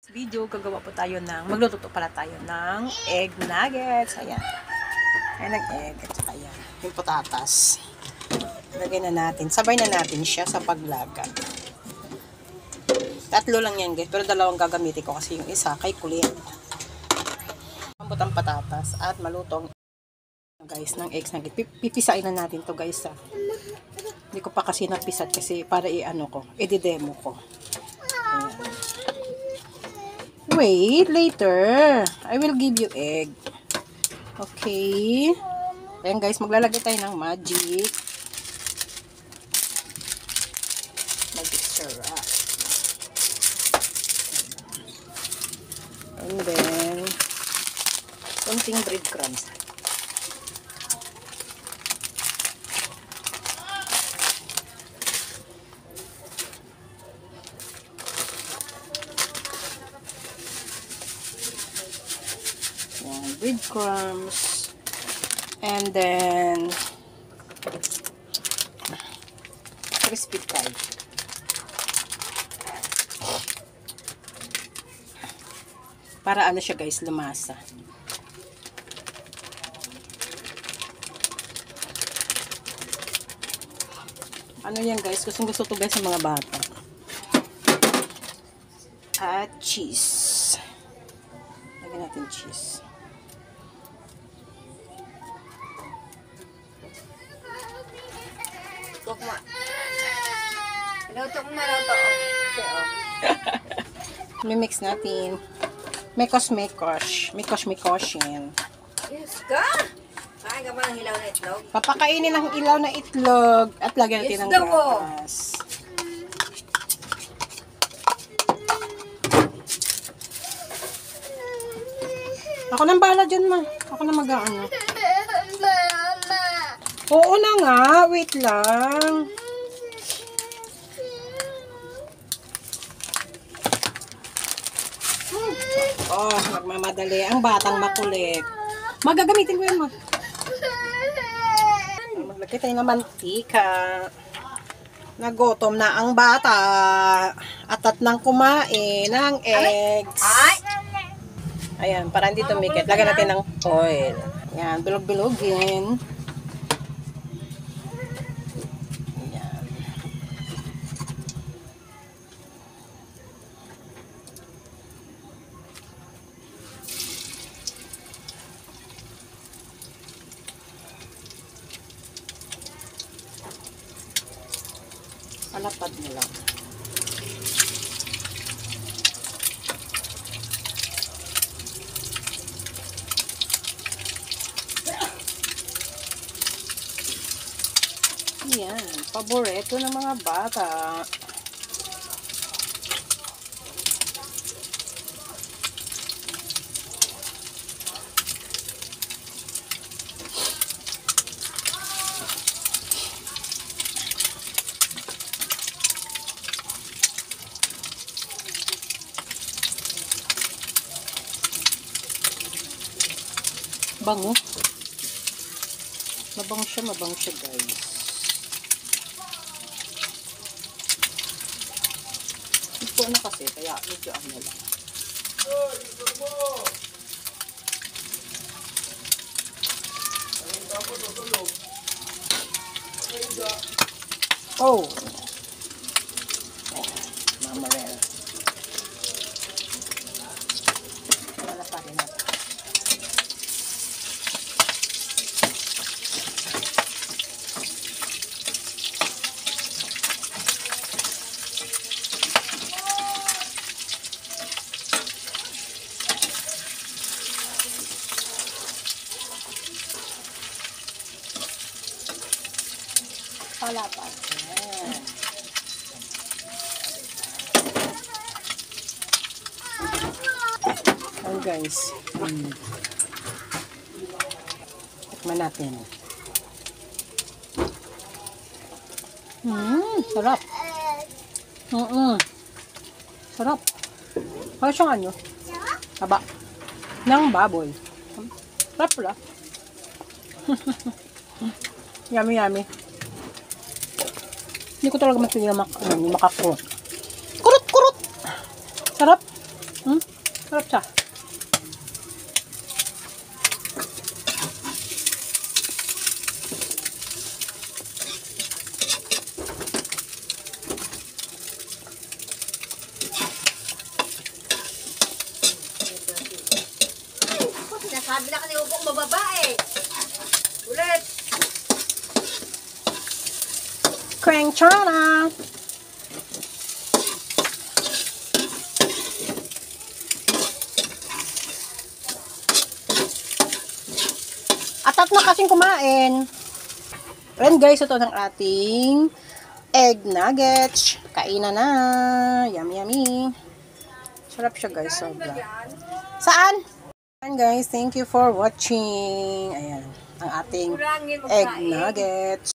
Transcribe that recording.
Video, gagawa po tayo magluto pala tayo ng egg nuggets. Ayan. Ayan ang egg. At saka ayan. Yung patatas. Lagay na natin. Sabay na natin siya sa paglaga. Tatlo lang yan guys. Pero dalawang gagamitin ko kasi yung isa kay kulit. Mambot ang patatas at malutong guys ng eggs nuggets. Pipisain na natin to guys. Hindi ko pa kasi napisat kasi para i-demo ko. Ayan. Wait, later. I will give you egg. Okay. Ayan guys, maglalagay tayo ng magic. Magic syrup. And then, konting breadcrumbs. Breadcrumbs, and then crispy pie. Para ano siya guys, lumasa. Ano yan guys, gustong gusto to guys sa mga bata. At cheese. Lagyan natin cheese. Tukma. Luto mo na luto. Mimix natin. Mekos-mekos. Mekos-mekos yan. Yes ka? Kain ka ba ng hilaw na itlog? Papakainin ng ilaw na itlog at lagyan natin ng gatas. Ako nang bala dyan, ma. Ako na mag-aano. Oo na nga. Wait lang. Oh, magmamadali. Ang batang makulit. Magagamitin ko yan, ma. Maglagay tayo ng mantika. Nagutom na ang bata. Atat nang kumain ng eggs. Ayan, para hindi tumikit. Lagyan natin ng oil. Ayan, bilog-bilogin. Ayan. Palapad mo lang. Yan, paborito ng mga bata. Bango. Mabango siya guys. Ito na kasi, kaya medyo ano lang. Oh! Mama Rel. Wala pa rin natin. Palapat. Ayan. Ayan guys. Tikman natin. Sarap. Sarap. Para siyang ano? Haba. Ng baboy. Sarap pala. Yummy, yummy. Hindi ko talaga matigil makakurot. Kurot! Sarap. Sarap siya. Nasabi na kanina ubong mababae. Ulit. Kreng chana! Atat na kasing kumain. Ayan guys, ito ng ating egg nuggets. Kainan na. Yummy, yummy. Sarap siya guys, sobra. Saan? Ayan guys, thank you for watching. Ayan, ang ating egg nuggets.